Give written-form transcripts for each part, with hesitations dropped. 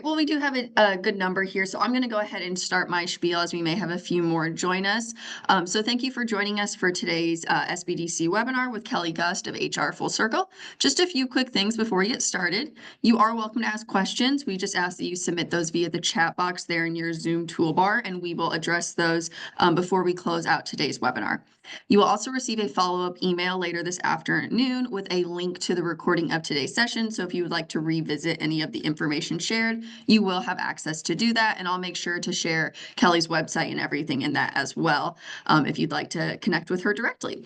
Well, we do have a good number here, so I'm going to go ahead and start my spiel as we may have a few more join us. So thank you for joining us for today's SBDC webinar with Kelly Gust of HR Full Circle. Just a few quick things before we get started. You are welcome to ask questions. We just ask that you submit those via the chat box there in your Zoom toolbar, and we will address those before we close out today's webinar. You will also receive a follow-up email later this afternoon with a link to the recording of today's session. So if you would like to revisit any of the information shared, you will have access to do that. And I'll make sure to share Kelly's website and everything in that as well, if you'd like to connect with her directly.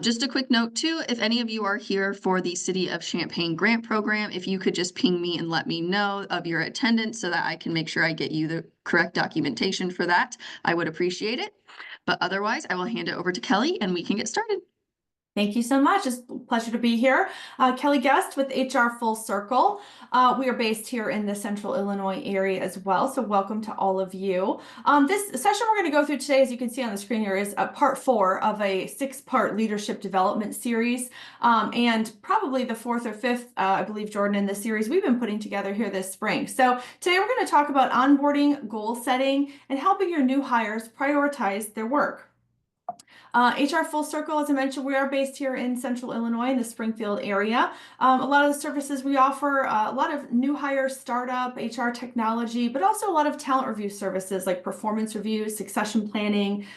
Just a quick note too, if any of you are here for the City of Champaign grant program, if you could just ping me and let me know of your attendance so that I can make sure I get you the correct documentation for that, I would appreciate it. But otherwise, I will hand it over to Kelly and we can get started. Thank you so much. It's a pleasure to be here. Kelly Gust with HR Full Circle. We are based here in the Central Illinois area as well, so welcome to all of you. This session we're going to go through today, as you can see on the screen here, is part 4 of a 6-part leadership development series, and probably the 4th or 5th, I believe, Jordan, in the series we've been putting together here this spring. So today we're going to talk about onboarding, goal setting, and helping your new hires prioritize their work. HR Full Circle, as I mentioned, we are based here in Central Illinois in the Springfield area. A lot of the services we offer, a lot of new hire startup, HR technology, but also a lot of talent review services like performance review, succession planning,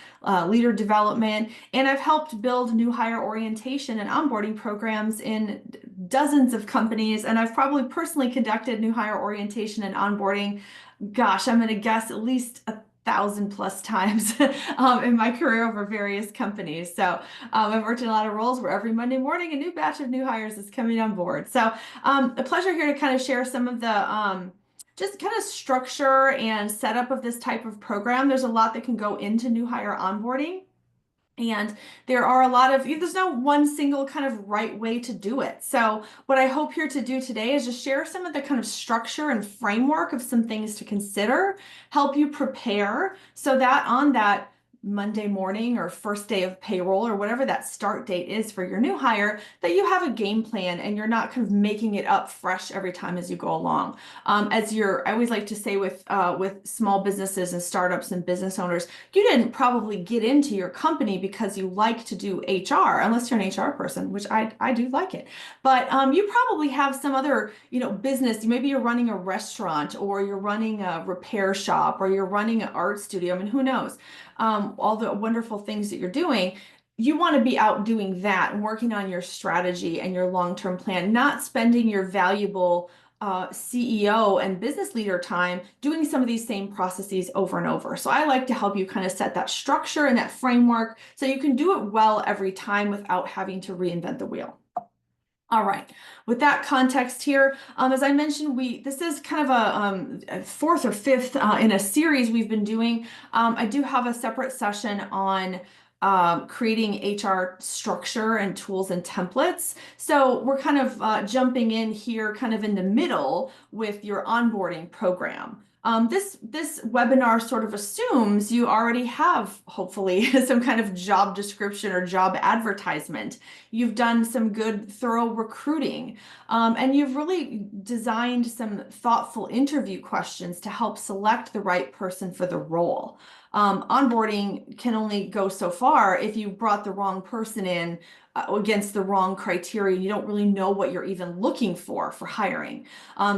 leader development. And I've helped build new hire orientation and onboarding programs in dozens of companies. And I've probably personally conducted new hire orientation and onboarding, gosh, I'm going to guess at least 1,000+ times in my career over various companies. So I've worked in a lot of roles where every Monday morning a new batch of new hires is coming on board. So a pleasure here to kind of share some of the just kind of structure and setup of this type of program. There's a lot that can go into new hire onboarding. And there are a lot of, there's no one single kind of right way to do it. So what I hope here to do today is just share some of the kind of structure and framework of some things to consider, help you prepare so that on that Monday morning or first day of payroll or whatever that start date is for your new hire, that you have a game plan and you're not kind of making it up fresh every time as you go along. I always like to say with small businesses and startups and business owners, you didn't probably get into your company because you like to do HR, unless you're an HR person, which I do like it. But you probably have some other, business. Maybe you're running a restaurant or you're running a repair shop or you're running an art studio. I mean, who knows? All the wonderful things that you're doing, you want to be out doing that and working on your strategy and your long-term plan, not spending your valuable CEO and business leader time doing some of these same processes over and over. So I like to help you kind of set that structure and that framework so you can do it well every time without having to reinvent the wheel. All right, with that context here, as I mentioned, this is kind of a 4th or 5th in a series we've been doing. I do have a separate session on creating HR structure and tools and templates. So we're kind of jumping in here kind of in the middle with your onboarding program. This webinar sort of assumes you already have, hopefully, some kind of job description or job advertisement. You've done some good, thorough recruiting, and you've really designed some thoughtful interview questions to help select the right person for the role. Onboarding can only go so far if you brought the wrong person in against the wrong criteria. You don't really know what you're even looking for hiring.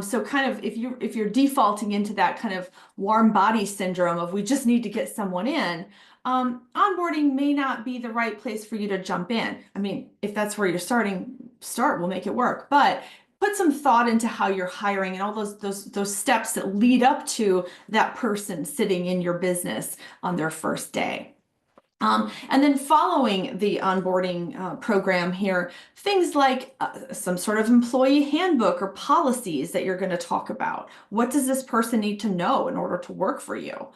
So kind of if you're defaulting into that kind of warm body syndrome of we just need to get someone in, onboarding may not be the right place for you to jump in. I mean, if that's where you're start, we'll make it work. But put some thought into how you're hiring and all those steps that lead up to that person sitting in your business on their first day. And then following the onboarding program here, things like some sort of employee handbook or policies that you're going to talk about. What does this person need to know in order to work for you?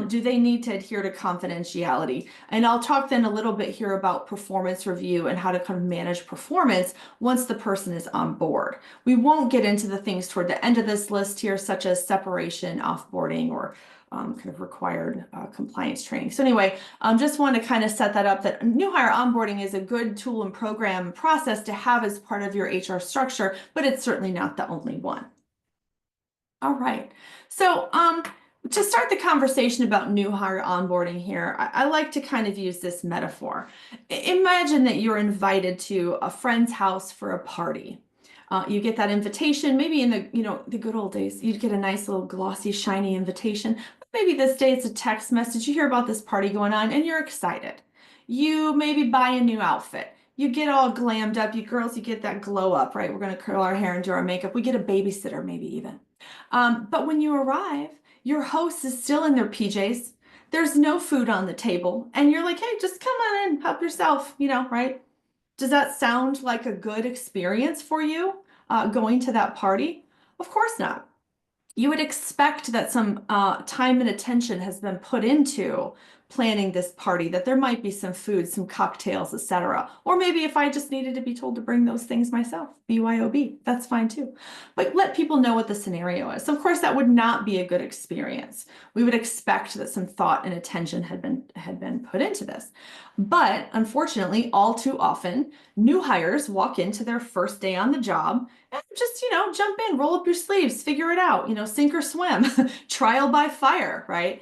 Do they need to adhere to confidentiality? And I'll talk then a little bit here about performance review and how to kind of manage performance once the person is on board. We won't get into the things toward the end of this list here, such as separation, offboarding, or kind of required compliance training. So anyway, just want to kind of set that up, that new hire onboarding is a good tool and program process to have as part of your HR structure, but it's certainly not the only one. All right. So, to start the conversation about new hire onboarding here, I like to kind of use this metaphor. Imagine that you're invited to a friend's house for a party. You get that invitation, maybe in the good old days, you'd get a nice little glossy, shiny invitation. Maybe this day it's a text message. You hear about this party going on and you're excited. You maybe buy a new outfit. You get all glammed up. You girls, you get that glow up, right? We're going to curl our hair and do our makeup. We get a babysitter, maybe even. But when you arrive, your host is still in their PJs. There's no food on the table. And you're like, hey, just come on in, help yourself, right? Does that sound like a good experience for you going to that party? Of course not. You would expect that some time and attention has been put into planning this party, that there might be some food, some cocktails, etc. Or maybe if I just needed to be told to bring those things myself, BYOB, that's fine too. But let people know what the scenario is. So of course, that would not be a good experience. We would expect that some thought and attention had been put into this. But unfortunately, all too often, new hires walk into their first day on the job and just, jump in, roll up your sleeves, figure it out, sink or swim, trial by fire, right?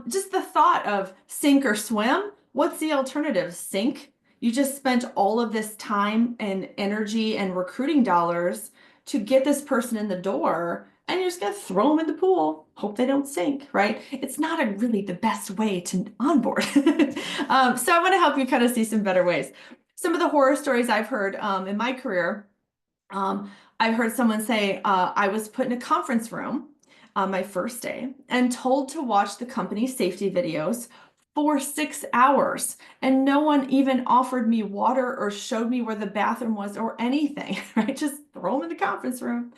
Just the thought of sink or swim, what's the alternative? Sink? You just spent all of this time and energy and recruiting dollars to get this person in the door, and you're just gonna throw them in the pool, hope they don't sink, right? It's not really the best way to onboard. So I want to help you kind of see some better ways. Some of the horror stories I've heard in my career, I've heard someone say, I was put in a conference room on my first day and told to watch the company's safety videos for 6 hours, and no one even offered me water or showed me where the bathroom was or anything, right? Just throw them in the conference room.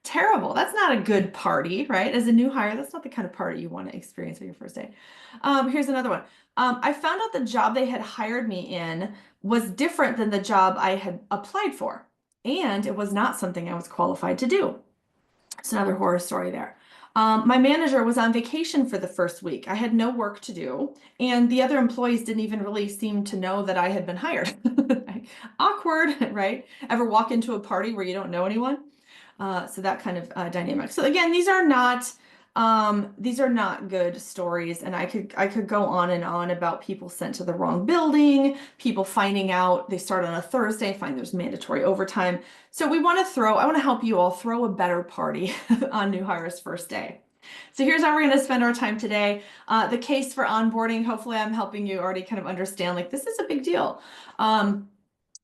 Terrible. That's not a good party, right? As a new hire, that's not the kind of party you want to experience on your first day. Here's another one. I found out the job they had hired me in was different than the job I had applied for, and it was not something I was qualified to do. It's another horror story there. My manager was on vacation for the first week. I had no work to do, and the other employees didn't even really seem to know that I had been hired. Awkward, right? Ever walk into a party where you don't know anyone? So that kind of dynamic. So again, these are not good stories, and I could go on and on about people sent to the wrong building, people finding out they start on a Thursday, find there's mandatory overtime. So I want to help you all throw a better party on new hires' first day. So here's how we're going to spend our time today. The case for onboarding. Hopefully I'm helping you already kind of understand, like, this is a big deal.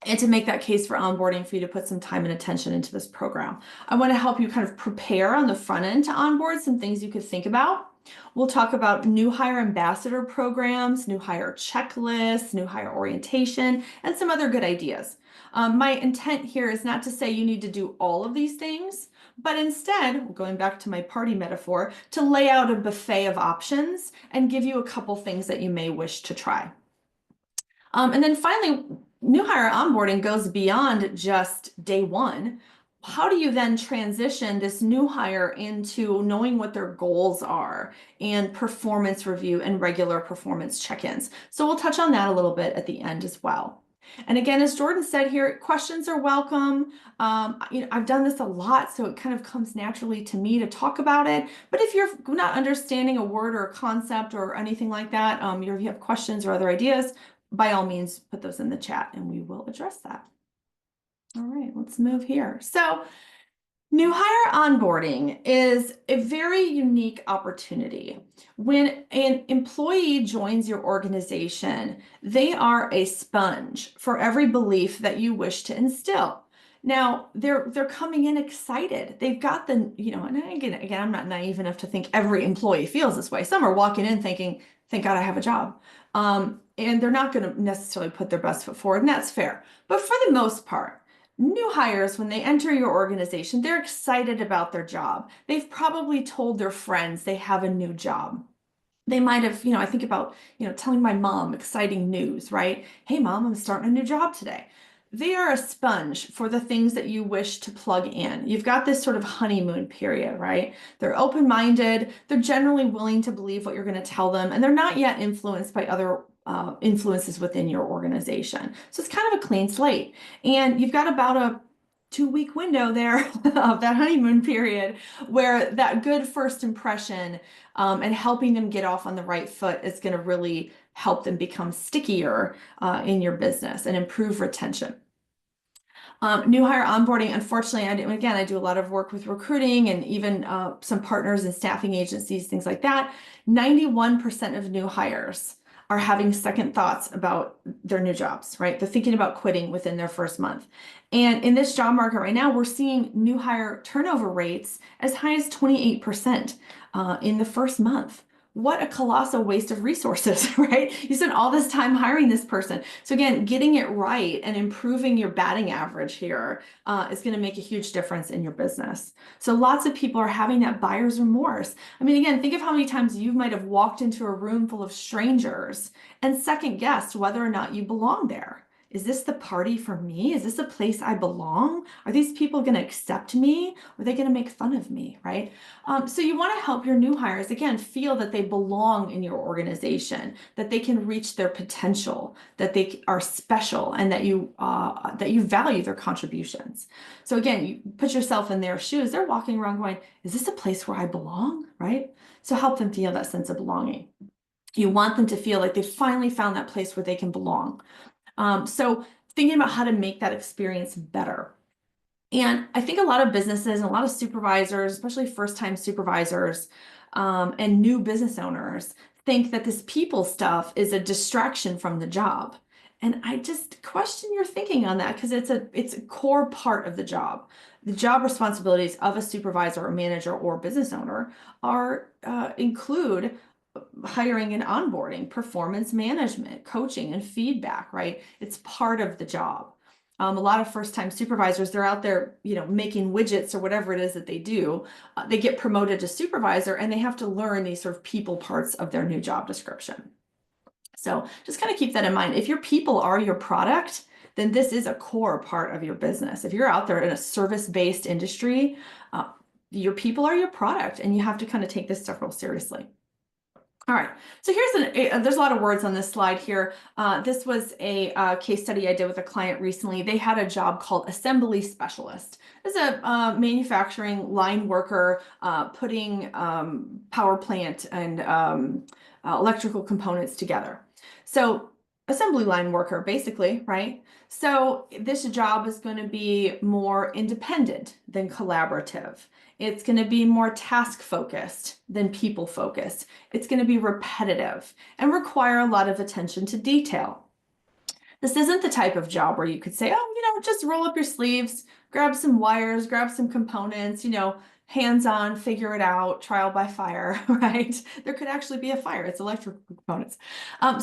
And to make that case for onboarding, for you to put some time and attention into this program. I want to help you kind of prepare on the front end to onboard, some things you could think about. We'll talk about new hire ambassador programs, new hire checklists, new hire orientation, and some other good ideas. My intent here is not to say you need to do all of these things, but instead, going back to my party metaphor, to lay out a buffet of options and give you a couple things that you may wish to try. And then finally, new hire onboarding goes beyond just day one. How do you then transition this new hire into knowing what their goals are and performance review and regular performance check-ins? So we'll touch on that a little bit at the end as well. And again, as Jordan said here, questions are welcome. I've done this a lot, so it kind of comes naturally to me to talk about it. But if you're not understanding a word or a concept or anything like that, if you have questions or other ideas, by all means, put those in the chat and we will address that. All right, let's move here. So new hire onboarding is a very unique opportunity. When an employee joins your organization, they are a sponge for every belief that you wish to instill. Now, they're coming in excited. They've got the, and again, I'm not naive enough to think every employee feels this way. Some are walking in thinking, thank God I have a job. And they're not going to necessarily put their best foot forward, and that's fair. But for the most part, new hires, when they enter your organization, they're excited about their job. They've probably told their friends they have a new job. They might have, I think about, telling my mom exciting news, right? Hey, Mom, I'm starting a new job today. They are a sponge for the things that you wish to plug in. You've got this sort of honeymoon period, right? They're open-minded. They're generally willing to believe what you're going to tell them, and they're not yet influenced by other influences within your organization. So it's kind of a clean slate. And you've got about 2-week window there of that honeymoon period where that good first impression and helping them get off on the right foot is going to really help them become stickier in your business and improve retention. New hire onboarding, unfortunately, I do a lot of work with recruiting and even some partners and staffing agencies, things like that. 91% of new hires are having second thoughts about their new jobs, right? They're thinking about quitting within their first month. And in this job market right now, we're seeing new hire turnover rates as high as 28% in the first month. What a colossal waste of resources, right? You spent all this time hiring this person. So again, getting it right and improving your batting average here is going to make a huge difference in your business. So lots of people are having that buyer's remorse. I mean, again, think of how many times you might have walked into a room full of strangers and second guessed whether or not you belong there. Is this the party for me? Is this a place I belong? Are these people going to accept me? Or are they going to make fun of me, right? So you want to help your new hires, again, feel that they belong in your organization, that they can reach their potential, that they are special, and that you value their contributions. So again, you put yourself in their shoes. They're walking around going, is this a place where I belong, right? So help them feel that sense of belonging. You want them to feel like they finally found that place where they can belong. So thinking about how to make that experience better. And I think a lot of businesses and a lot of supervisors, especially first-time supervisors and new business owners, think that this people stuff is a distraction from the job. And I just question your thinking on that because it's a core part of the job. The job responsibilities of a supervisor or manager or business owner include hiring and onboarding, performance management, coaching, and feedback, right? It's part of the job. A lot of first-time supervisors, they're out there, making widgets or whatever it is that they do. They get promoted to supervisor and they have to learn these sort of people parts of their new job description. So just kind of keep that in mind. If your people are your product, then this is a core part of your business. If you're out there in a service-based industry, your people are your product and you have to kind of take this stuff real seriously. All right, so there's a lot of words on this slide here. This was a case study I did with a client recently. They had a job called assembly specialist. This is a manufacturing line worker putting power plant and electrical components together. So assembly line worker, basically, right? So this job is going to be more independent than collaborative. It's going to be more task focused than people focused. It's going to be repetitive and require a lot of attention to detail. This isn't the type of job where you could say, oh, just roll up your sleeves, grab some wires, grab some components, hands-on, figure it out, trial by fire, right? There could actually be a fire. It's electrical components.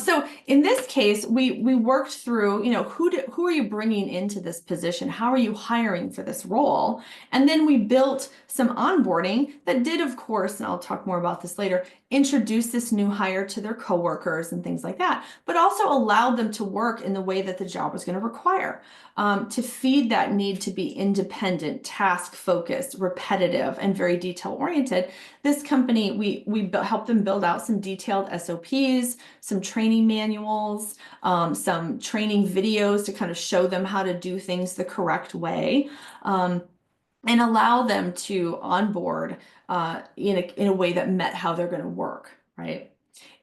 So in this case, we worked through, who are you bringing into this position? How are you hiring for this role? And then we built some onboarding that did, of course, and I'll talk more about this later, introduce this new hire to their coworkers and things like that, but also allowed them to work in the way that the job was going to require, to feed that need to be independent, task-focused, repetitive, and very detail-oriented. This company, we helped them build out some detailed SOPs, some training manuals, some training videos to kind of show them how to do things the correct way, and allow them to onboard in a way that met how they're going to work, right?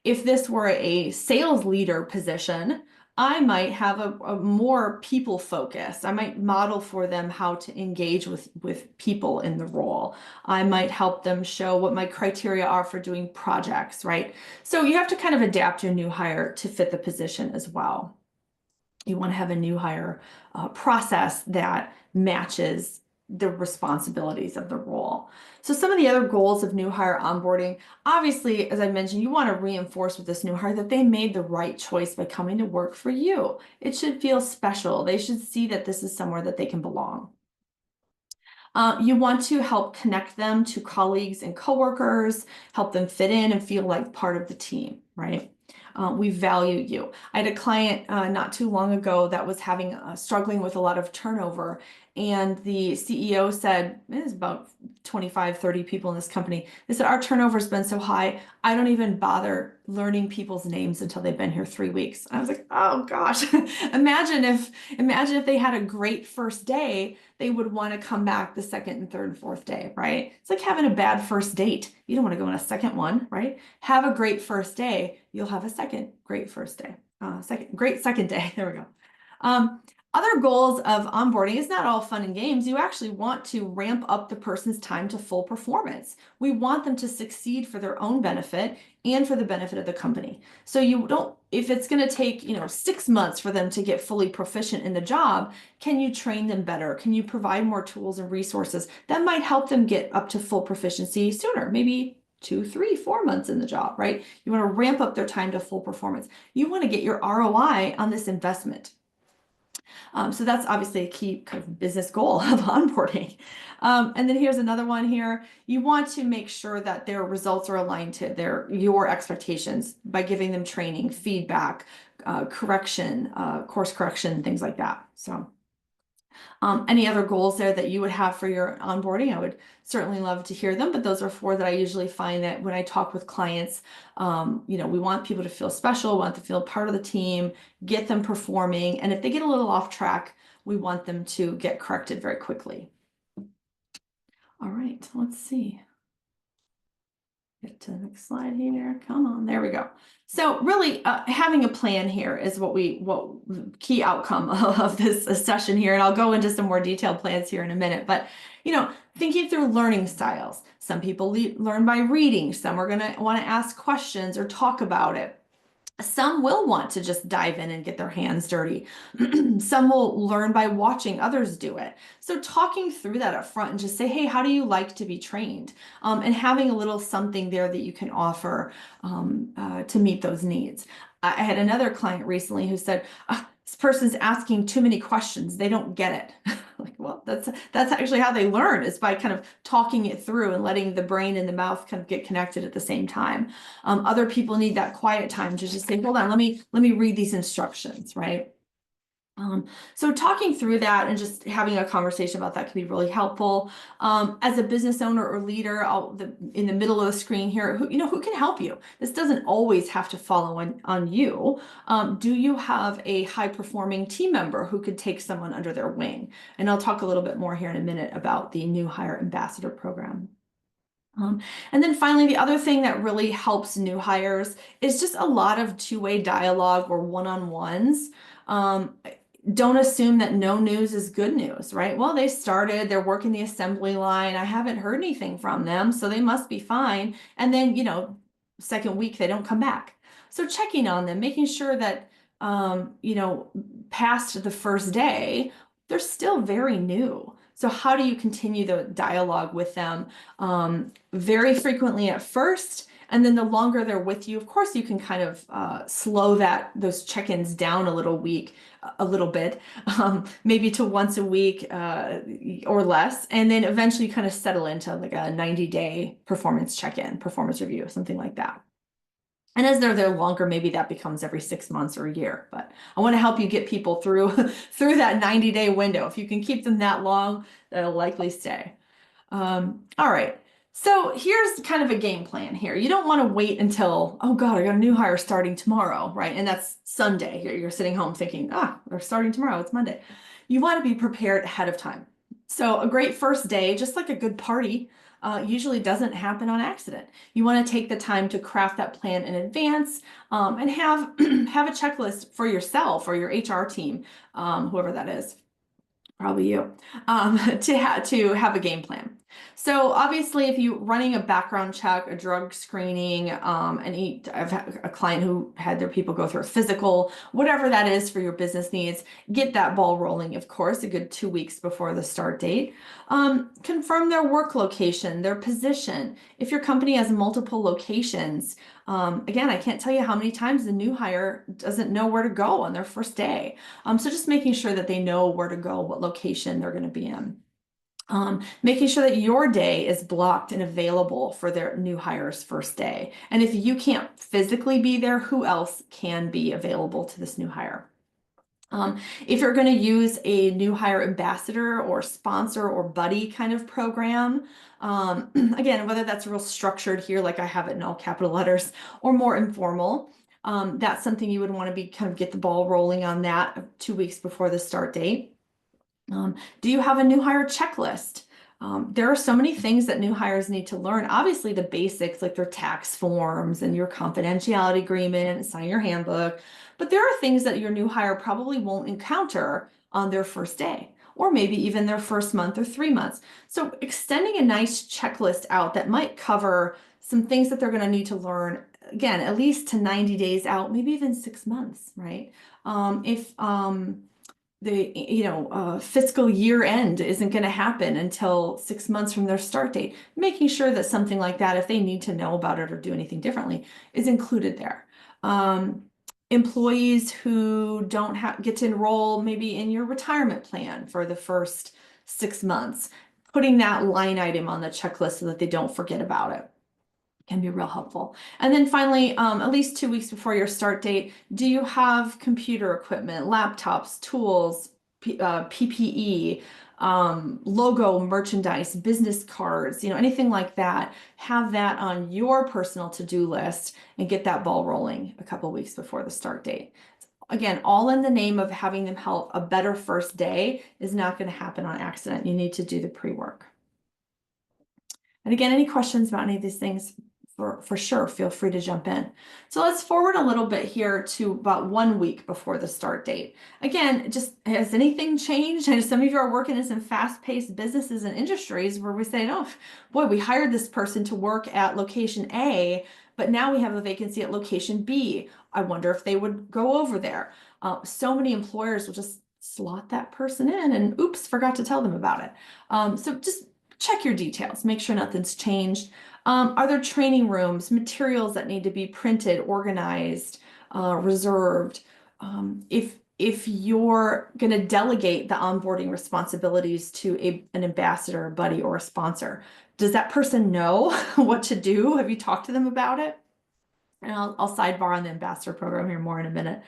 If this were a sales leader position, I might have a more people focus. I might model for them how to engage with people in the role. I might help them show what my criteria are for doing projects, right? So you have to kind of adapt your new hire to fit the position as well. You want to have a new hire process that matches the responsibilities of the role. So some of the other goals of new hire onboarding, obviously, as I mentioned, you want to reinforce with this new hire that they made the right choice by coming to work for you. It should feel special. They should see that this is somewhere that they can belong. You want to help connect them to colleagues and coworkers, help them fit in and feel like part of the team, right? We value you. I had a client not too long ago that was struggling with a lot of turnover, And the CEO said, there's about 25, 30 people in this company. They said, our turnover has been so high, I don't even bother learning people's names until they've been here 3 weeks. And I was like, oh gosh, imagine if they had a great first day, they would want to come back the second and third and fourth day, right? It's like having a bad first date. You don't want to go on a second one, right? Have a great first day. You'll have a second great first day. Great second day. There we go. Other goals of onboarding is not all fun and games. You actually want to ramp up the person's time to full performance. We want them to succeed for their own benefit and for the benefit of the company. So you don't, if it's going to take, 6 months for them to get fully proficient in the job, can you train them better? Can you provide more tools and resources that might help them get up to full proficiency sooner? Maybe 2, 3, 4 months in the job, right? You want to ramp up their time to full performance. You want to get your ROI on this investment. So that's obviously a key kind of business goal of onboarding. And then here's another one here. You want to make sure that their results are aligned to your expectations by giving them training, feedback, correction, course correction, things like that. So any other goals there that you would have for your onboarding, I would certainly love to hear them, but those are 4 that I usually find that when I talk with clients, we want people to feel special, want to feel part of the team, get them performing, and if they get a little off track, we want them to get corrected very quickly. All right, let's see. Get to the next slide here. Come on, there we go. So really having a plan here is what key outcome of this session here. And I'll go into some more detailed plans here in a minute, but thinking through learning styles. Some people learn by reading. Some are gonna want to ask questions or talk about it. Some will want to just dive in and get their hands dirty. Some will learn by watching others do it. So talking through that up front and just say, hey, how do you like to be trained? And having a little something there that you can offer to meet those needs. I had another client recently who said, this person's asking too many questions. They don't get it. Like, well, that's actually how they learn, is by kind of talking it through and letting the brain and the mouth kind of get connected at the same time. Other people need that quiet time to just say, hold on, let me read these instructions, right? So talking through that and just having a conversation about that can be really helpful. As a business owner or leader, in the middle of the screen here, who can help you? This doesn't always have to follow on you. Do you have a high performing team member who could take someone under their wing? And I'll talk a little bit more here in a minute about the new hire ambassador program. And then finally, the other thing that really helps new hires is just a lot of two-way dialogue or one-on-ones. Don't assume that no news is good news, right? Well, they're working the assembly line. I haven't heard anything from them, so they must be fine. And then, second week, they don't come back. So checking on them, making sure that, past the first day, they're still very new. So how do you continue the dialogue with them very frequently at first? And then the longer they're with you, of course, you can kind of slow those check-ins down a little bit, maybe to once a week or less. And then eventually kind of settle into like a 90-day performance check-in, performance review, something like that. And as they're there longer, maybe that becomes every 6 months or a year. But I want to help you get people through that 90-day window. If you can keep them that long, they'll likely stay. All right. So here's kind of a game plan here. You don't want to wait until, oh God, I got a new hire starting tomorrow, right? And that's Sunday. You're sitting home thinking, they're starting tomorrow. It's Monday. You want to be prepared ahead of time. So a great first day, just like a good party, usually doesn't happen on accident. You want to take the time to craft that plan in advance and have a checklist for yourself or your HR team, whoever that is, probably you, to have a game plan. So obviously, if you're running a background check, a drug screening, I've had a client who had their people go through a physical, whatever that is for your business needs, get that ball rolling, of course, a good 2 weeks before the start date. Confirm their work location, their position. If your company has multiple locations, again, I can't tell you how many times the new hire doesn't know where to go on their first day. So just making sure that they know where to go, what location they're going to be in. Making sure that your day is blocked and available for their new hire's first day. And if you can't physically be there, who else can be available to this new hire? If you're going to use a new hire ambassador or sponsor or buddy kind of program, again, whether that's real structured here, like I have it in all capital letters, or more informal, that's something you would want to be kind of get the ball rolling on that 2 weeks before the start date. Do you have a new hire checklist? There are so many things that new hires need to learn. Obviously, the basics like their tax forms and your confidentiality agreement, sign your handbook. But there are things that your new hire probably won't encounter on their first day, or maybe even their first month or 3 months. So extending a nice checklist out that might cover some things that they're going to need to learn, again, at least to 90 days out, maybe even 6 months, right? If the fiscal year end isn't going to happen until 6 months from their start date, making sure that something like that, if they need to know about it or do anything differently, is included there. Employees who don't get to enroll maybe in your retirement plan for the first 6 months, putting that line item on the checklist so that they don't forget about it can be real helpful. And then finally, at least 2 weeks before your start date, do you have computer equipment, laptops, tools, PPE, logo, merchandise, business cards, anything like that? Have that on your personal to-do list and get that ball rolling a couple weeks before the start date. Again, all in the name of having them help a better first day is not going to happen on accident. You need to do the pre-work. And again, any questions about any of these things, for sure, feel free to jump in. So let's forward a little bit here to about 1 week before the start date. Again, just has anything changed? I know some of you are working in some fast-paced businesses and industries where we say, oh, boy, we hired this person to work at location A, but now we have a vacancy at location B. I wonder if they would go over there. So many employers will just slot that person in and oops, forgot to tell them about it. So just check your details, make sure nothing's changed. Are there training rooms, materials that need to be printed, organized, reserved? If you're going to delegate the onboarding responsibilities to an ambassador, a buddy, or a sponsor, does that person know what to do? Have you talked to them about it? And I'll sidebar on the ambassador program here more in a minute.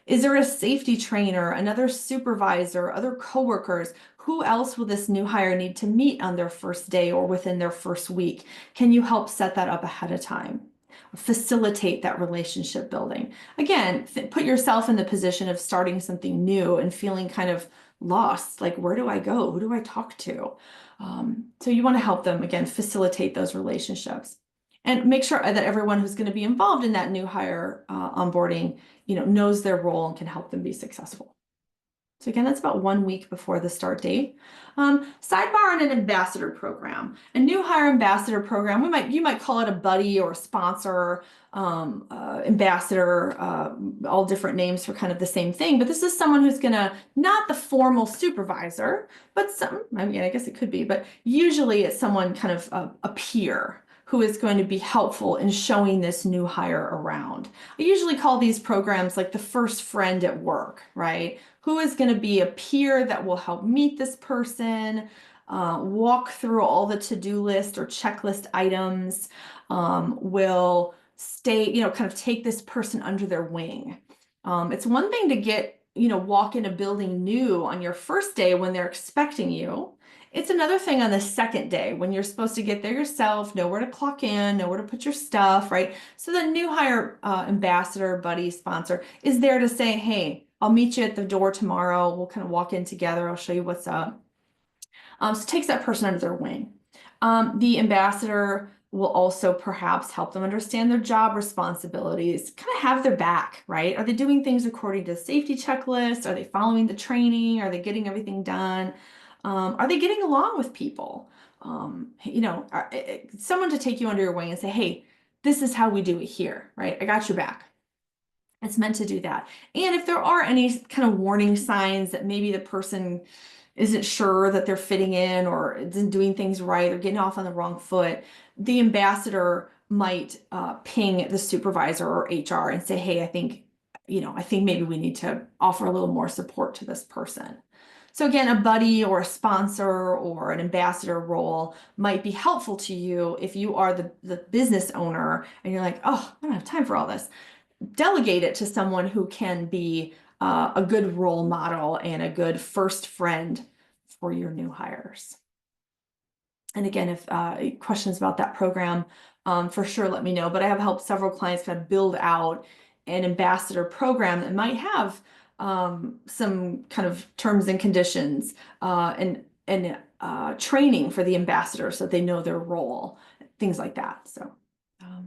Is there a safety trainer, another supervisor, other coworkers? Who else will this new hire need to meet on their first day or within their first week? Can you help set that up ahead of time? Facilitate that relationship building. Again, put yourself in the position of starting something new and feeling kind of lost, like where do I go? Who do I talk to? So you want to help them, again, facilitate those relationships. And make sure that everyone who's going to be involved in that new hire onboarding, knows their role and can help them be successful. So again, that's about 1 week before the start date. Sidebar on an ambassador program. A new hire ambassador program, you might call it a buddy or a sponsor, ambassador, all different names for kind of the same thing. But this is someone who's not the formal supervisor, but I guess it could be, but usually it's someone kind of a peer who is going to be helpful in showing this new hire around. I usually call these programs like the first friend at work, right? Who is going to be a peer that will help meet this person, walk through all the to-do list or checklist items, will kind of take this person under their wing. It's one thing to walk in a building new on your first day when they're expecting you. It's another thing on the second day when you're supposed to get there yourself, know where to clock in, know where to put your stuff, right? So the new hire ambassador, buddy, sponsor is there to say, hey, I'll meet you at the door tomorrow. We'll kind of walk in together. I'll show you what's up. So it takes that person under their wing. The ambassador will also perhaps help them understand their job responsibilities, kind of have their back, right? Are they doing things according to the safety checklist? Are they following the training? Are they getting everything done? Are they getting along with people? Someone to take you under your wing and say, hey, this is how we do it here, right? I got your back. It's meant to do that. And if there are any kind of warning signs that maybe the person isn't sure that they're fitting in or isn't doing things right or getting off on the wrong foot, the ambassador might ping the supervisor or HR and say, hey, I think maybe we need to offer a little more support to this person. So again, a buddy or a sponsor or an ambassador role might be helpful to you if you are the business owner and you're like, oh, I don't have time for all this. Delegate it to someone who can be a good role model and a good first friend for your new hires. And again, if questions about that program, for sure, let me know. But I have helped several clients kind of build out an ambassador program that might have some kind of terms and conditions and training for the ambassador so that they know their role, things like that. So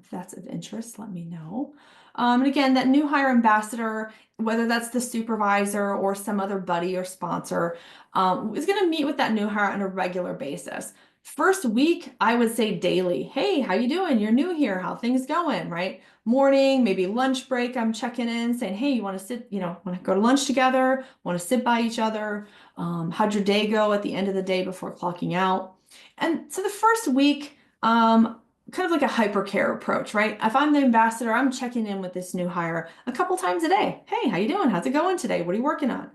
if that's of interest, let me know. And again, that new hire ambassador, whether that's the supervisor or some other buddy or sponsor, is going to meet with that new hire on a regular basis. First week, I would say daily. Hey, how you doing? You're new here. How things going, right? Morning, maybe lunch break, I'm checking in saying, hey, you want to sit, want to go to lunch together? Want to sit by each other? How'd your day go at the end of the day before clocking out? And so the first week, kind of like a hypercare approach, right? If I'm the ambassador, I'm checking in with this new hire a couple times a day. Hey, how you doing? How's it going today? What are you working on?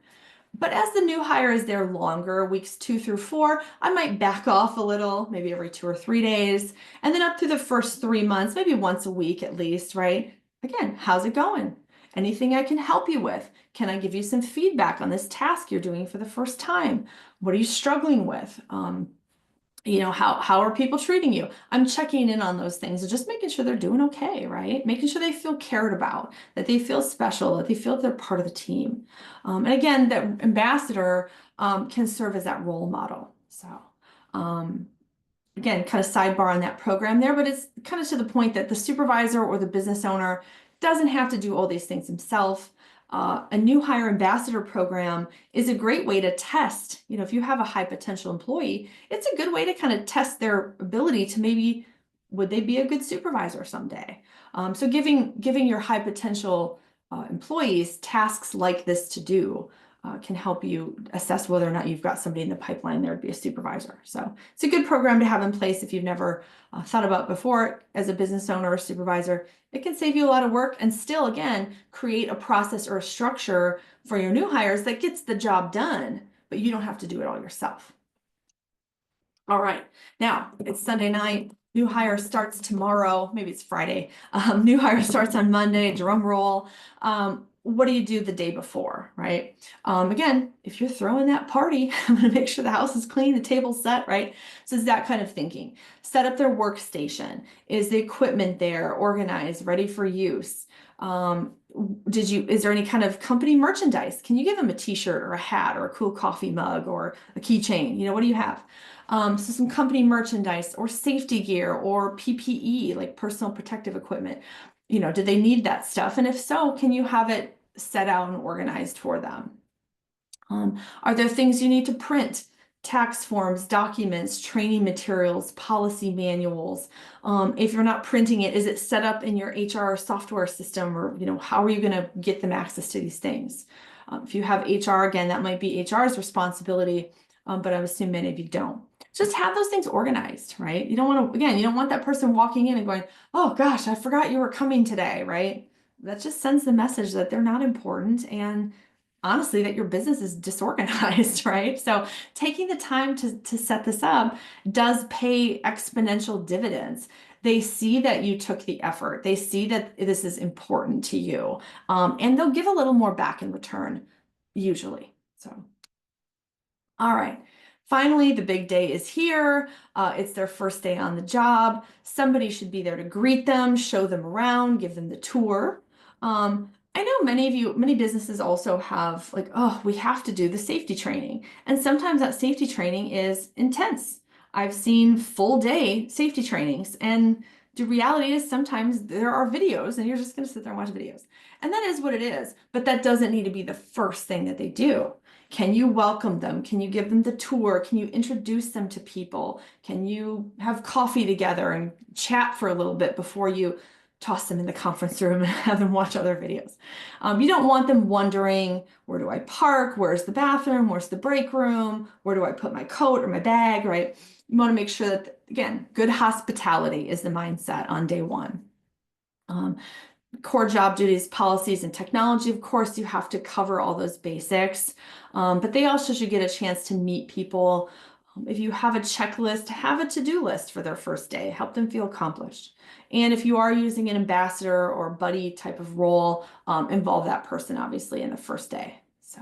But as the new hire is there longer, weeks 2 through 4, I might back off a little, maybe every 2 or 3 days. And then up through the first 3 months, maybe once a week at least, right? Again, how's it going? Anything I can help you with? Can I give you some feedback on this task you're doing for the first time? What are you struggling with? How are people treating you? I'm checking in on those things and just making sure they're doing okay, right? Making sure they feel cared about, that they feel special, that they feel that they're part of the team. And again, that ambassador can serve as that role model. So again, kind of sidebar on that program there, but it's kind of to the point that the supervisor or the business owner doesn't have to do all these things himself. A new hire ambassador program is a great way to test, if you have a high potential employee, it's a good way to kind of test their ability to maybe, would they be a good supervisor someday? So giving your high potential employees tasks like this to do can help you assess whether or not you've got somebody in the pipeline there to be a supervisor. So it's a good program to have in place if you've never thought about before as a business owner or supervisor. It can save you a lot of work and still, again, create a process or a structure for your new hires that gets the job done, but you don't have to do it all yourself. All right, now it's Sunday night. New hire starts tomorrow. Maybe it's Friday. New hire starts on Monday, drum roll. What do you do the day before, right? Again, if you're throwing that party, I'm going to make sure the house is clean, the table's set, right? So it's that kind of thinking. Set up their workstation. Is the equipment there, organized, ready for use? Is there any kind of company merchandise? Can you give them a t-shirt or a hat or a cool coffee mug or a keychain? What do you have? So some company merchandise or safety gear or PPE, like personal protective equipment. Do they need that stuff? And if so, can you have it set out and organized for them? Are there things you need to print? Tax forms, documents, training materials, policy manuals. If you're not printing it, is it set up in your HR software system, or how are you going to get them access to these things? If you have HR, again, that might be HR's responsibility, but I would assume many of you don't. Just have those things organized, right? You don't want to, again, you don't want that person walking in and going, oh gosh, I forgot you were coming today, right? That just sends the message that they're not important and honestly that your business is disorganized, right? So taking the time to set this up does pay exponential dividends. They see that you took the effort. They see that this is important to you, and they'll give a little more back in return, usually. So, all right. Finally, the big day is here. It's their first day on the job. Somebody should be there to greet them, show them around, give them the tour. I know many businesses also have like, oh, we have to do the safety training. And sometimes that safety training is intense. I've seen full day safety trainings, and the reality is sometimes there are videos and you're just going to sit there and watch videos. And that is what it is, but that doesn't need to be the first thing that they do. Can you welcome them? Can you give them the tour? Can you introduce them to people? Can you have coffee together and chat for a little bit before you toss them in the conference room and have them watch other videos? You don't want them wondering, where do I park? Where's the bathroom? Where's the break room? Where do I put my coat or my bag, right? You want to make sure that, again, good hospitality is the mindset on day one. Core job duties, policies, and technology. Of course, you have to cover all those basics, but they also should get a chance to meet people, If you have a checklist, have a to-do list for their first day. Help them feel accomplished. And if you are using an ambassador or buddy type of role, involve that person obviously in the first day. So,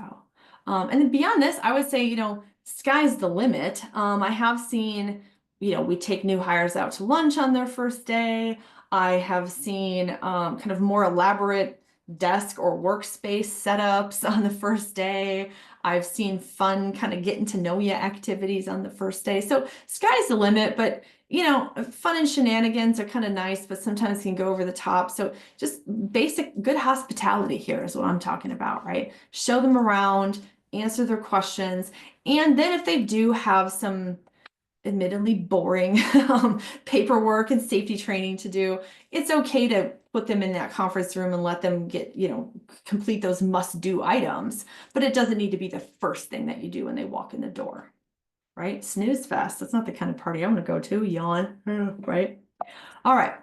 and then beyond this, I would say, sky's the limit. I have seen, we take new hires out to lunch on their first day. I have seen kind of more elaborate desk or workspace setups on the first day. I've seen fun kind of getting to know you activities on the first day. So sky's the limit, but fun and shenanigans are kind of nice, but sometimes can go over the top. So just basic good hospitality here is what I'm talking about, right? Show them around, answer their questions. And then if they do have some admittedly boring paperwork and safety training to do, it's okay to put them in that conference room and let them get, complete those must-do items, but it doesn't need to be the first thing that you do when they walk in the door, right? Snooze fest. That's not the kind of party I want to go to. Yawn, right? All right.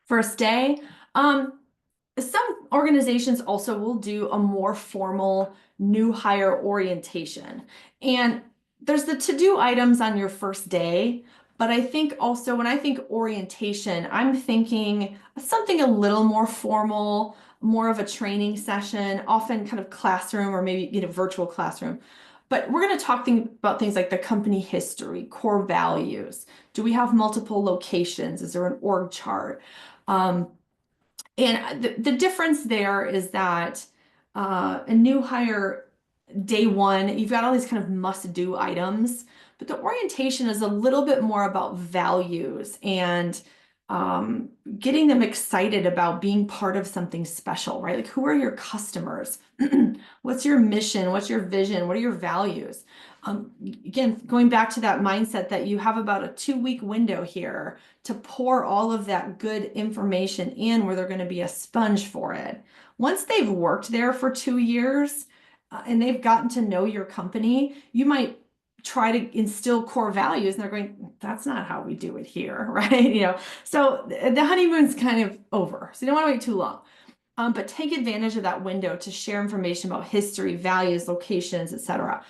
First day. Some organizations also will do a more formal new hire orientation. And there's the to-do items on your first day, but I think also when I think orientation, I'm thinking something a little more formal, more of a training session, often kind of classroom or maybe virtual classroom. But we're going to talk about things like the company history, core values. Do we have multiple locations? Is there an org chart? And the difference there is that a new hire day one, you've got all these kind of must-do items, but the orientation is a little bit more about values and getting them excited about being part of something special, right? Like, who are your customers? What's your mission? What's your vision? What are your values? Again, going back to that mindset that you have about a 2-week window here to pour all of that good information in where they're going to be a sponge for it. Once they've worked there for 2 years and they've gotten to know your company, you might try to instill core values and they're going, that's not how we do it here, right? So the honeymoon's kind of over. So you don't want to wait too long. But take advantage of that window to share information about history, values, locations, etc.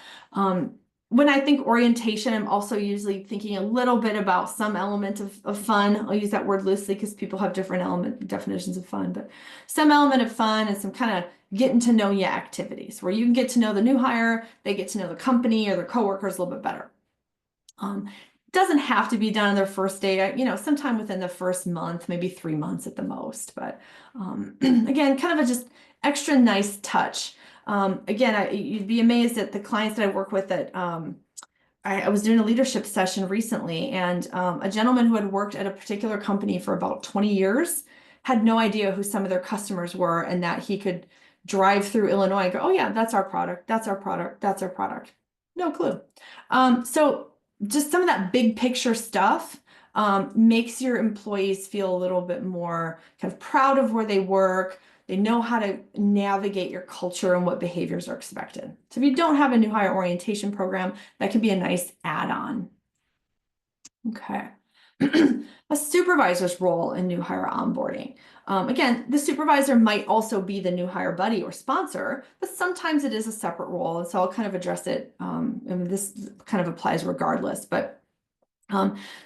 When I think orientation, I'm also usually thinking a little bit about some element of fun. I'll use that word loosely because people have different definitions of fun, but some element of fun and some kind of getting to know you activities where you can get to know the new hire, they get to know the company or their coworkers a little bit better. Doesn't have to be done on their first day, sometime within the first month, maybe 3 months at the most. But again, kind of a just extra nice touch. Again, you'd be amazed at the clients that I work with that I was doing a leadership session recently, and a gentleman who had worked at a particular company for about 20 years had no idea who some of their customers were, and that he could drive through Illinois and go, oh yeah, that's our product, that's our product, that's our product. No clue. So just some of that big picture stuff makes your employees feel a little bit more kind of proud of where they work. They know how to navigate your culture and what behaviors are expected. So if you don't have a new hire orientation program, that can be a nice add-on. Okay. A supervisor's role in new hire onboarding. Again, the supervisor might also be the new hire buddy or sponsor, but sometimes it is a separate role. And so I'll kind of address it. And this kind of applies regardless, but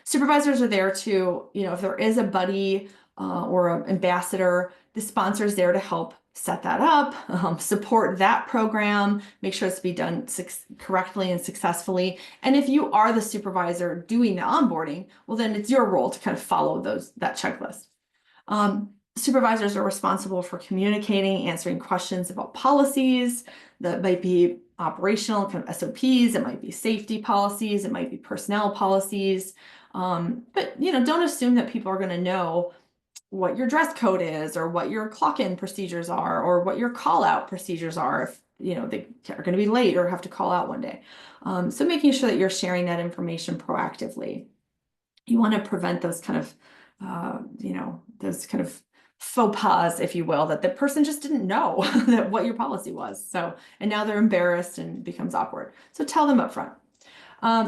supervisors are there to, if there is a buddy or an ambassador, the sponsor is there to help set that up, support that program, make sure it's to be done correctly and successfully. And if you are the supervisor doing the onboarding, well, then it's your role to kind of follow that checklist. Supervisors are responsible for communicating, answering questions about policies that might be operational kind of SOPs, it might be safety policies, it might be personnel policies. But don't assume that people are going to know what your dress code is or what your clock-in procedures are or what your call-out procedures are if they are going to be late or have to call out one day. So making sure that you're sharing that information proactively. You want to prevent those kind of those kind of faux pas, if you will, that the person just didn't know that what your policy was. So, and now they're embarrassed and it becomes awkward. So tell them up front.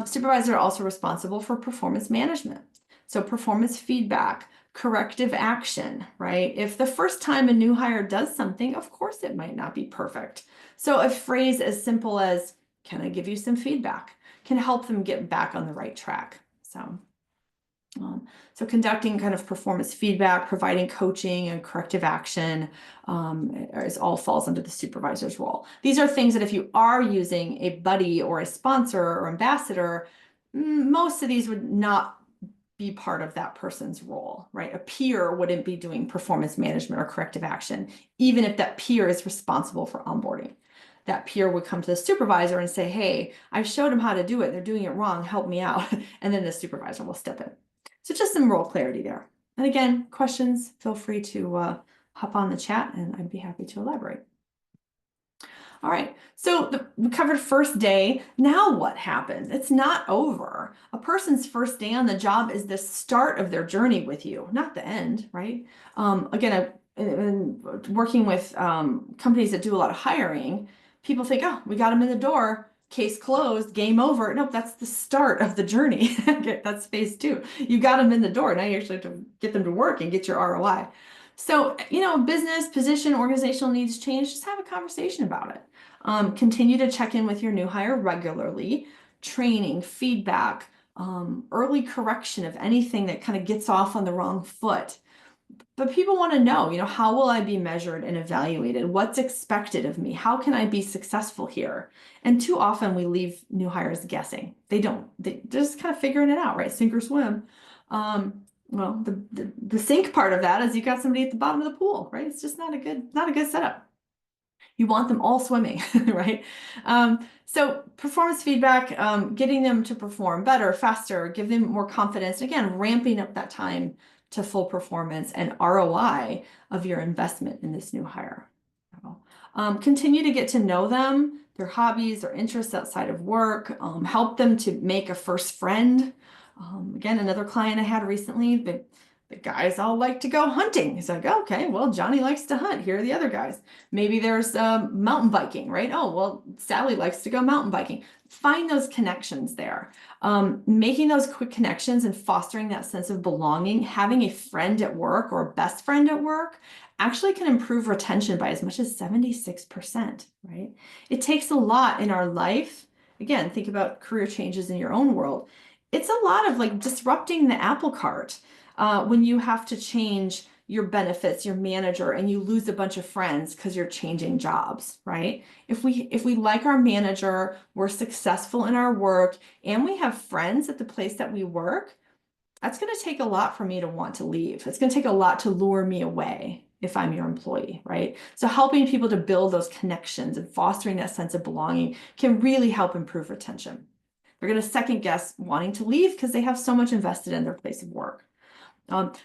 Supervisors are also responsible for performance management. So performance feedback, corrective action, right? If the first time a new hire does something, of course it might not be perfect. So a phrase as simple as, can I give you some feedback? can help them get back on the right track. So conducting kind of performance feedback, providing coaching and corrective action all falls under the supervisor's role. These are things that if you are using a buddy or a sponsor or ambassador, most of these would not be part of that person's role, right? A peer wouldn't be doing performance management or corrective action, even if that peer is responsible for onboarding. That peer would come to the supervisor and say, hey, I showed them how to do it. They're doing it wrong. Help me out. And then the supervisor will step in. So just some role clarity there. And again, questions, feel free to hop on the chat and I'd be happy to elaborate. All right, so we covered first day. Now what happens? It's not over. A person's first day on the job is the start of their journey with you, not the end, right? Again, in working with companies that do a lot of hiring, people think, oh, we got them in the door, case closed, game over. Nope, that's the start of the journey. That's phase 2. You got them in the door. Now you actually have to get them to work and get your ROI. So, business, position, organizational needs change, just have a conversation about it. Continue to check in with your new hire regularly, training, feedback, early correction of anything that kind of gets off on the wrong foot. But people want to know, how will I be measured and evaluated? What's expected of me? How can I be successful here? And too often we leave new hires guessing. They're just kind of figuring it out, right? Sink or swim. Well, the sink part of that is you got somebody at the bottom of the pool, right? It's just not a good setup. You want them all swimming, right? So performance feedback, getting them to perform better, faster, give them more confidence. Again, ramping up that time to full performance and ROI of your investment in this new hire. Continue to get to know them, their hobbies, their interests outside of work, help them to make a first friend. Again, another client I had recently, the guys all like to go hunting. He's like, okay, well, Johnny likes to hunt. Here are the other guys. Maybe there's mountain biking, right? Oh, well, Sally likes to go mountain biking. Find those connections there. Making those quick connections and fostering that sense of belonging, having a friend at work or a best friend at work actually can improve retention by as much as 76%, right? It takes a lot in our life. Again, think about career changes in your own world. It's a lot of like disrupting the apple cart. When you have to change your benefits, your manager, and you lose a bunch of friends because you're changing jobs, right? If we like our manager, we're successful in our work, and we have friends at the place that we work, that's going to take a lot for me to want to leave. It's going to take a lot to lure me away if I'm your employee, right? So helping people to build those connections and fostering that sense of belonging can really help improve retention. They're going to second guess wanting to leave because they have so much invested in their place of work.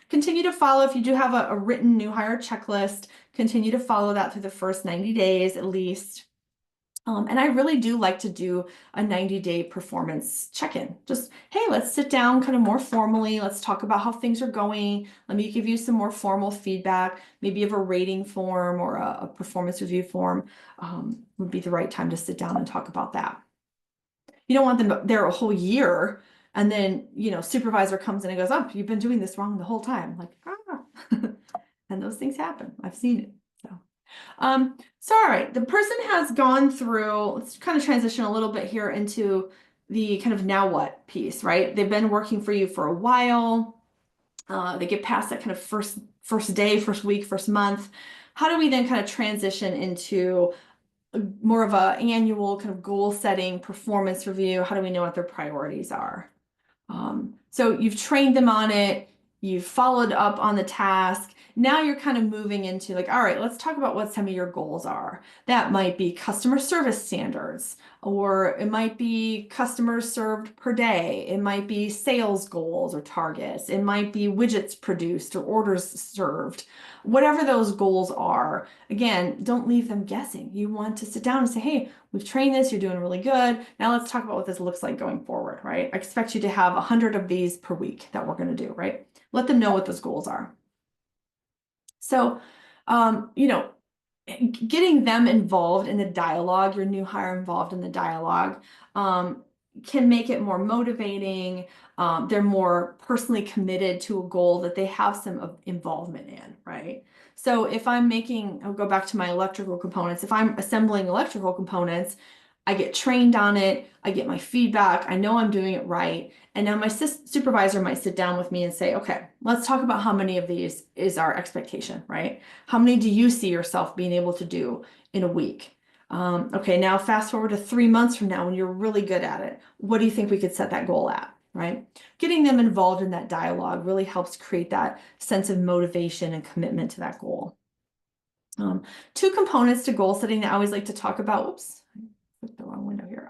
Continue to follow, if you do have a written new hire checklist, continue to follow that through the first 90 days at least. And I really do like to do a 90-day performance check-in. Just, hey, let's sit down kind of more formally. Let's talk about how things are going. Let me give you some more formal feedback. Maybe you have a rating form or a performance review form would be the right time to sit down and talk about that. You don't want them there a whole year and then, supervisor comes in and goes, oh, you've been doing this wrong the whole time. Like, and those things happen. I've seen it. So all right, the person has gone through, let's kind of transition a little bit here into the kind of now what piece, right? They've been working for you for a while. They get past that kind of first day, first week, first month. How do we then kind of transition into more of a annual kind of goal setting, performance review? How do we know what their priorities are? So you've trained them on it, you've followed up on the task. Now you're kind of moving into like, all right, let's talk about what some of your goals are. That might be customer service standards, or it might be customers served per day. It might be sales goals or targets. It might be widgets produced or orders served. Whatever those goals are, again, don't leave them guessing. You want to sit down and say, hey, we've trained this, you're doing really good. Now let's talk about what this looks like going forward, right? I expect you to have 100 of these per week that we're going to do, right? Let them know what those goals are. So, getting them involved in the dialogue, your new hire involved in the dialogue, can make it more motivating. They're more personally committed to a goal that they have some involvement in, right? So if I'm I'll go back to my electrical components. If I'm assembling electrical components, I get trained on it. I get my feedback. I know I'm doing it right. And now my supervisor might sit down with me and say, okay, let's talk about how many of these is our expectation, right? How many do you see yourself being able to do in a week? Okay, now fast forward to 3 months from now when you're really good at it. What do you think we could set that goal at, right? Getting them involved in that dialogue really helps create that sense of motivation and commitment to that goal. Two components to goal setting that I always like to talk about. Oops, I clicked the wrong window here.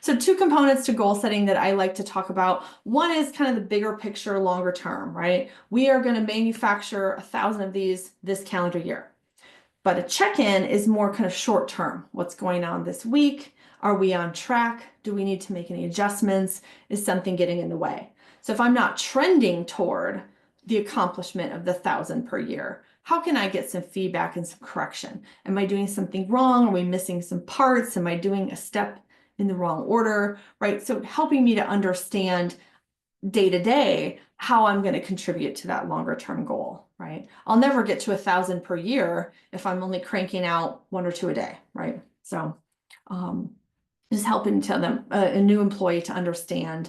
So two components to goal setting that I like to talk about. One is kind of the bigger picture, longer term, right? We are going to manufacture 1,000 of these this calendar year. But a check-in is more kind of short term. What's going on this week? Are we on track? Do we need to make any adjustments? Is something getting in the way? So if I'm not trending toward the accomplishment of the 1,000 per year, how can I get some feedback and some correction? Am I doing something wrong? Are we missing some parts? Am I doing a step in the wrong order, right? So helping me to understand day to day how I'm going to contribute to that longer term goal, right? I'll never get to 1,000 per year if I'm only cranking out 1 or 2 a day, right? So just helping to them, a new employee to understand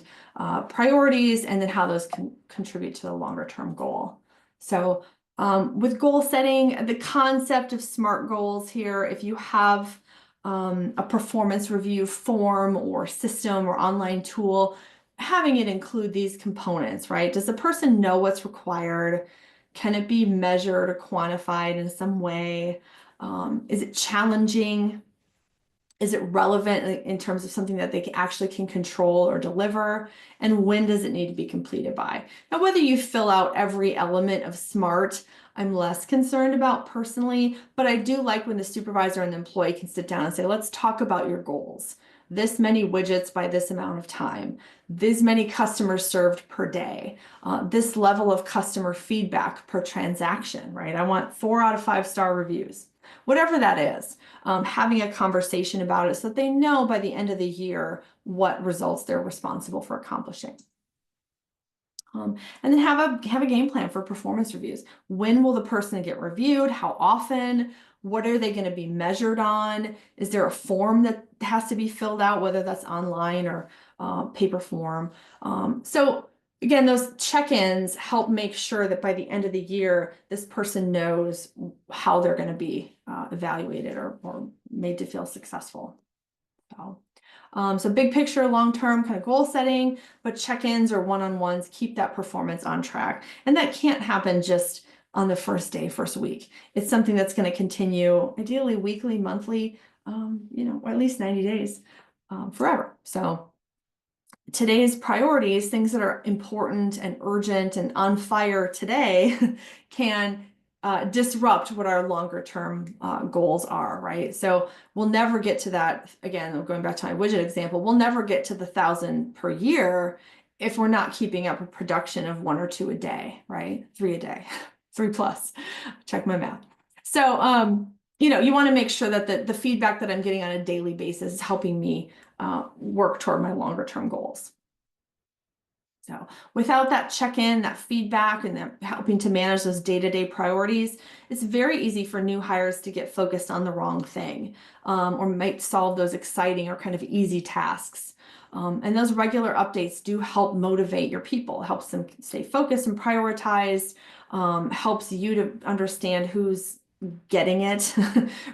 priorities and then how those can contribute to the longer term goal. So with goal setting, the concept of SMART goals here, if you have a performance review form or system or online tool, having it include these components, right? Does the person know what's required? Can it be measured or quantified in some way? Is it challenging? Is it relevant in terms of something that they actually can control or deliver? And when does it need to be completed by? Now, whether you fill out every element of SMART, I'm less concerned about personally, but I do like when the supervisor and the employee can sit down and say, let's talk about your goals. This many widgets by this amount of time, this many customers served per day, this level of customer feedback per transaction, right? I want 4 out of 5 star reviews. Whatever that is, having a conversation about it so that they know by the end of the year what results they're responsible for accomplishing. And then have a game plan for performance reviews. When will the person get reviewed? How often? What are they going to be measured on? Is there a form that has to be filled out, whether that's online or paper form? So again, those check-ins help make sure that by the end of the year, this person knows how they're going to be evaluated or made to feel successful. So big picture, long-term kind of goal setting, but check-ins or one-on-ones keep that performance on track. And that can't happen just on the first day, first week. It's something that's going to continue, ideally weekly, monthly, or at least 90 days, forever. So today's priorities, things that are important and urgent and on fire today can disrupt what our longer term goals are, right? So we'll never get to that. Again, going back to my widget example, we'll never get to the 1,000 per year if we're not keeping up a production of 1 or 2 a day, right? 3 a day, 3 plus, check my math. So, you want to make sure that the feedback that I'm getting on a daily basis is helping me work toward my longer term goals. So without that check-in, that feedback, and that helping to manage those day-to-day priorities, it's very easy for new hires to get focused on the wrong thing, or might solve those exciting or kind of easy tasks. And those regular updates do help motivate your people, helps them stay focused and prioritized, helps you to understand who's getting it,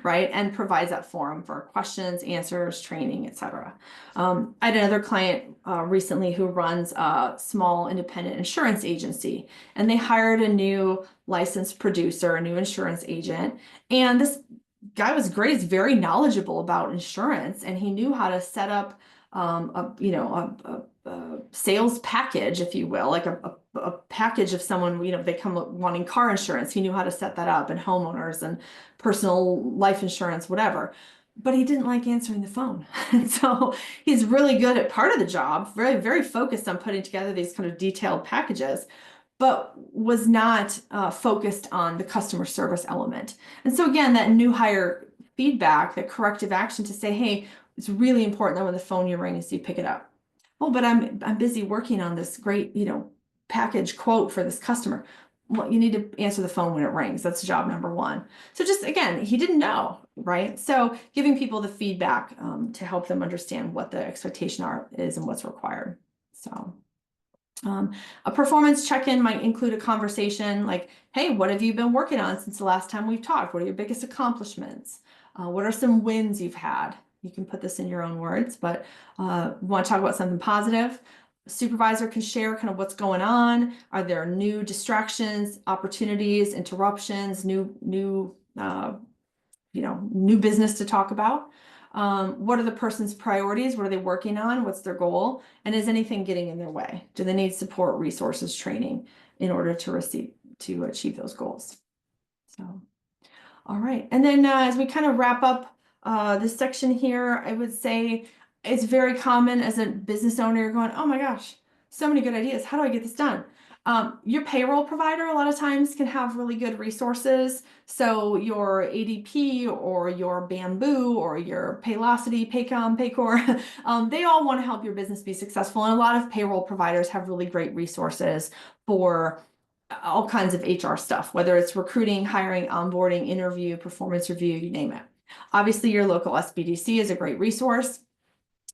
right? And provides that forum for questions, answers, training, etc. I had another client recently who runs a small independent insurance agency, and they hired a new licensed producer, a new insurance agent. And this guy was great. He's very knowledgeable about insurance, and he knew how to set up a sales package, if you will, like a package of someone, they come wanting car insurance. He knew how to set that up, and homeowners and personal life insurance, whatever. But he didn't like answering the phone. And so he's really good at part of the job, very, very focused on putting together these kind of detailed packages, but was not focused on the customer service element. And so again, that new hire feedback, that corrective action to say, hey, it's really important that when the phone you ring, you pick it up. Oh, but I'm busy working on this great, package quote for this customer. well, you need to answer the phone when it rings. That's job number one. So just again, he didn't know, right? So giving people the feedback to help them understand what the expectation is and what's required. So a performance check-in might include a conversation like, hey, what have you been working on since the last time we've talked? What are your biggest accomplishments? What are some wins you've had? You can put this in your own words, but want to talk about something positive. Supervisor can share kind of what's going on. Are there new distractions, opportunities, interruptions, new business to talk about? What are the person's priorities? What are they working on? What's their goal? And is anything getting in their way? Do they need support, resources, training in order to achieve those goals? So, all right. And then as we kind of wrap up this section here, I would say it's very common as a business owner, you're going, oh my gosh, so many good ideas. How do I get this done? Your payroll provider a lot of times can have really good resources. So your ADP or your Bamboo or your Paylocity, Paycom, Paycor, they all want to help your business be successful. And a lot of payroll providers have really great resources for all kinds of HR stuff, whether it's recruiting, hiring, onboarding, interview, performance review, you name it. Obviously, your local SBDC is a great resource.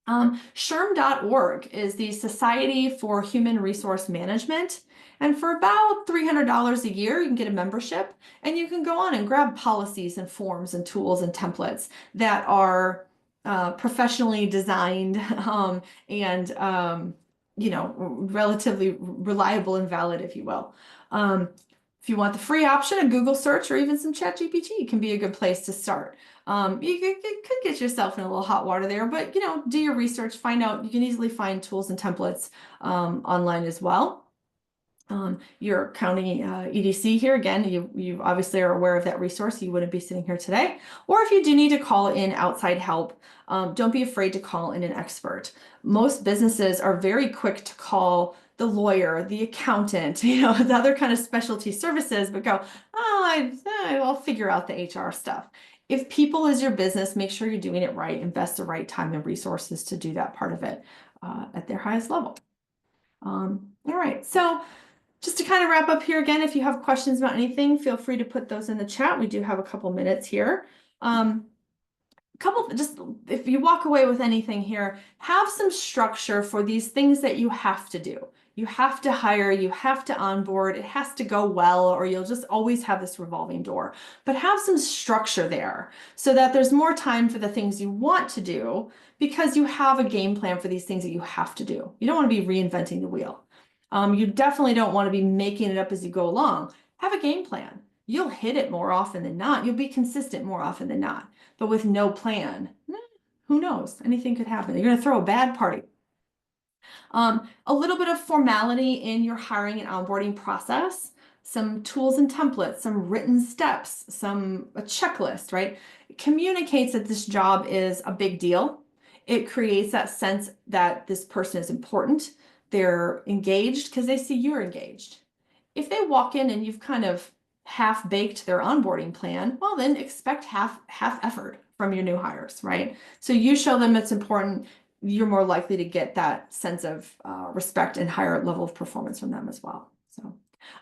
SHRM.org is the Society for Human Resource Management. And for about $300 a year, you can get a membership and you can go on and grab policies and forms and tools and templates that are professionally designed and relatively reliable and valid, if you will. If you want the free option, a Google search or even some ChatGPT can be a good place to start. You could get yourself in a little hot water there, but do your research, find out. You can easily find tools and templates online as well. Your county EDC here, again, you obviously are aware of that resource. You wouldn't be sitting here today. Or if you do need to call in outside help, don't be afraid to call in an expert. Most businesses are very quick to call the lawyer, the accountant, the other kind of specialty services, but go, oh, I'll figure out the HR stuff. If people is your business, make sure you're doing it right. Invest the right time and resources to do that part of it at their highest level. All right, so just to kind of wrap up here again, if you have questions about anything, feel free to put those in the chat. We do have a couple minutes here. Just if you walk away with anything here, have some structure for these things that you have to do. You have to hire, you have to onboard, it has to go well, or you'll just always have this revolving door. But have some structure there so that there's more time for the things you want to do because you have a game plan for these things that you have to do. You don't want to be reinventing the wheel. You definitely don't want to be making it up as you go along. Have a game plan. You'll hit it more often than not. You'll be consistent more often than not. But with no plan, who knows? Anything could happen. You're going to throw a bad party. A little bit of formality in your hiring and onboarding process, some tools and templates, some written steps, a checklist, right? It communicates that this job is a big deal. It creates that sense that this person is important. They're engaged because they see you're engaged. If they walk in and you've kind of half-baked their onboarding plan, well, then expect half effort from your new hires, right? So you show them it's important, you're more likely to get that sense of respect and higher level of performance from them as well. So,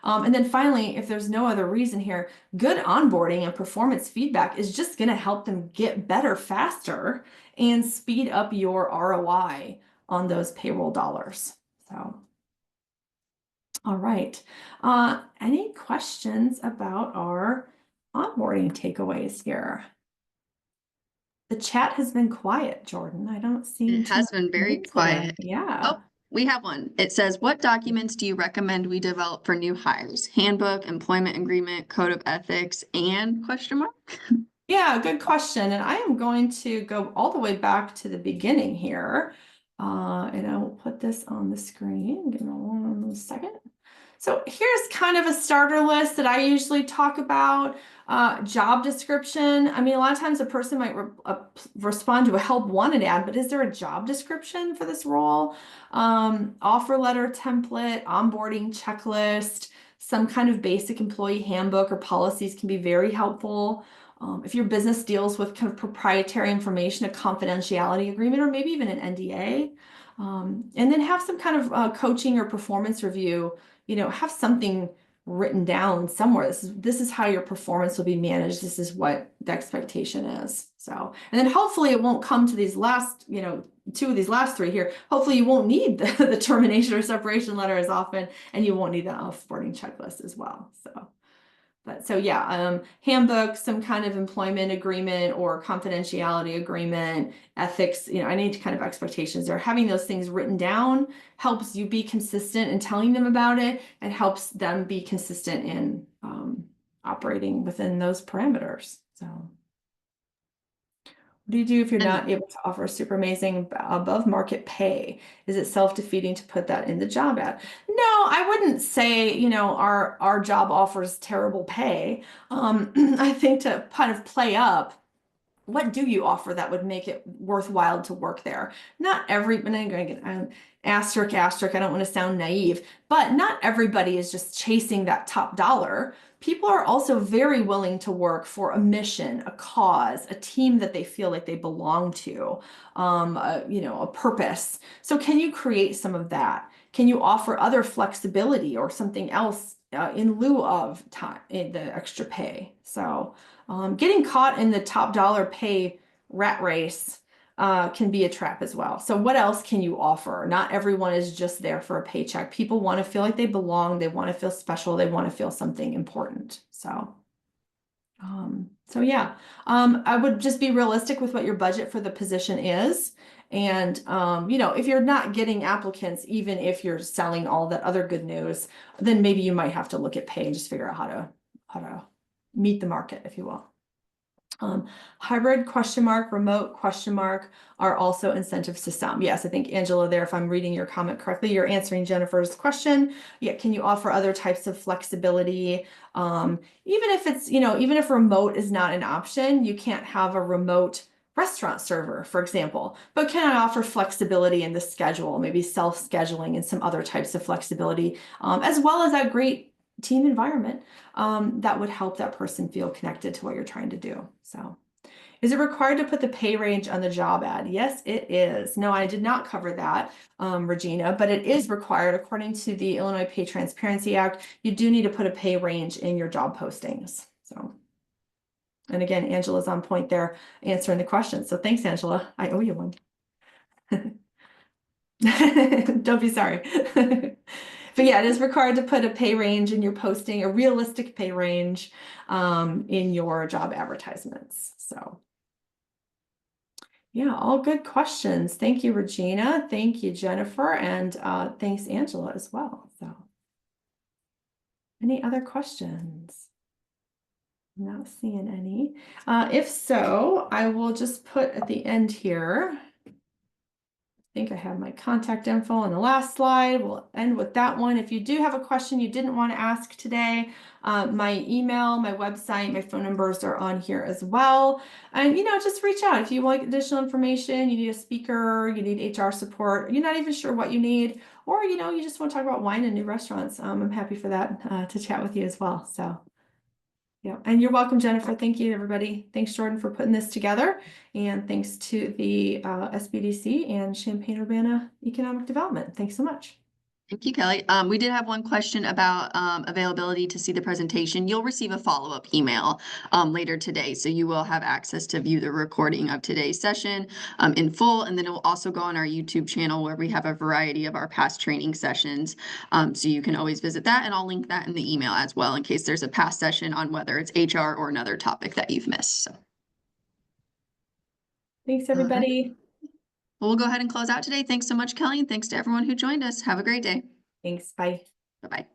and then finally, if there's no other reason here, good onboarding and performance feedback is just going to help them get better faster and speed up your ROI on those payroll dollars. So, all right. Any questions about our onboarding takeaways here? The chat has been quiet, Jordan. I don't see. It has been very quiet. Yeah. Oh, we have one. It says, what documents do you recommend we develop for new hires? Handbook, employment agreement, code of ethics, and question mark? Yeah, good question. And I am going to go all the way back to the beginning here. And I will put this on the screen. Give me 1 second. So here's kind of a starter list that I usually talk about. Job description. I mean, a lot of times a person might respond to a help wanted ad, but is there a job description for this role? Offer letter template, onboarding checklist, some kind of basic employee handbook or policies can be very helpful. If your business deals with kind of proprietary information, a confidentiality agreement, or maybe even an NDA, and then have some kind of coaching or performance review, have something written down somewhere. This is how your performance will be managed. This is what the expectation is. So, and then hopefully it won't come to these last, you know, two of these last three here. Hopefully you won't need the termination or separation letter as often, and you won't need the offboarding checklist as well. So yeah, handbook, some kind of employment agreement or confidentiality agreement, ethics, you know, any kind of expectations there. Having those things written down helps you be consistent in telling them about it and helps them be consistent in operating within those parameters. So what do you do if you're not able to offer super amazing above market pay? Is it self-defeating to put that in the job ad? No, I wouldn't say, you know, our job offers terrible pay. I think to kind of play up, what do you offer that would make it worthwhile to work there? Not every, and I'm going to get asterisk, I don't want to sound naive, but not everybody is just chasing that top dollar. People are also very willing to work for a mission, a cause, a team that they feel like they belong to, you know, a purpose. So can you create some of that? Can you offer other flexibility or something else in lieu of time, the extra pay? So getting caught in the top dollar pay rat race can be a trap as well. So what else can you offer? Not everyone is just there for a paycheck. People want to feel like they belong. They want to feel special. They want to feel something important. So yeah, I would just be realistic with what your budget for the position is. And, you know, if you're not getting applicants, even if you're selling all that other good news, then maybe you might have to look at pay and just figure out how to meet the market, if you will. Hybrid ? Remote ? Are also incentives to some. Yes, I think Angela there, if I'm reading your comment correctly, you're answering Jennifer's question. Yeah, can you offer other types of flexibility? Even if it's, you know, even if remote is not an option, you can't have a remote restaurant server, for example, but can I offer flexibility in the schedule, maybe self-scheduling and some other types of flexibility, as well as that great team environment that would help that person feel connected to what you're trying to do. So is it required to put the pay range on the job ad? Yes, it is. No, I did not cover that, Regina, but it is required according to the Illinois Pay Transparency Act. You do need to put a pay range in your job postings. So, and again, Angela's on point there answering the question. So thanks, Angela. I owe you one. Don't be sorry. But yeah, it is required to put a pay range in your posting, a realistic pay range in your job advertisements. So yeah, all good questions. Thank you, Regina. Thank you, Jennifer. And thanks, Angela, as well. So any other questions? I'm not seeing any. If so, I will just put at the end here. I think I have my contact info on the last slide. We'll end with that one. If you do have a question you didn't want to ask today, my email, my website, my phone numbers are on here as well. And, you know, just reach out if you want additional information, you need a speaker, you need HR support, you're not even sure what you need, or, you know, you just want to talk about wine and new restaurants. I'm happy for that to chat with you as well. So. Yeah, and you're welcome, Jennifer. Thank you, everybody. Thanks, Jordan, for putting this together. And thanks to the SBDC and Champaign-Urbana Economic Development. Thanks so much. Thank you, Kelly. We did have one question about availability to see the presentation. You'll receive a follow-up email later today, so you will have access to view the recording of today's session in full, and then it will also go on our YouTube channel where we have a variety of our past training sessions, so you can always visit that, and I'll link that in the email as well in case there's a past session on whether it's HR or another topic that you've missed. So. Thanks, everybody. Well, we'll go ahead and close out today. Thanks so much, Kelly, and thanks to everyone who joined us. Have a great day. Thanks. Bye. Bye-bye.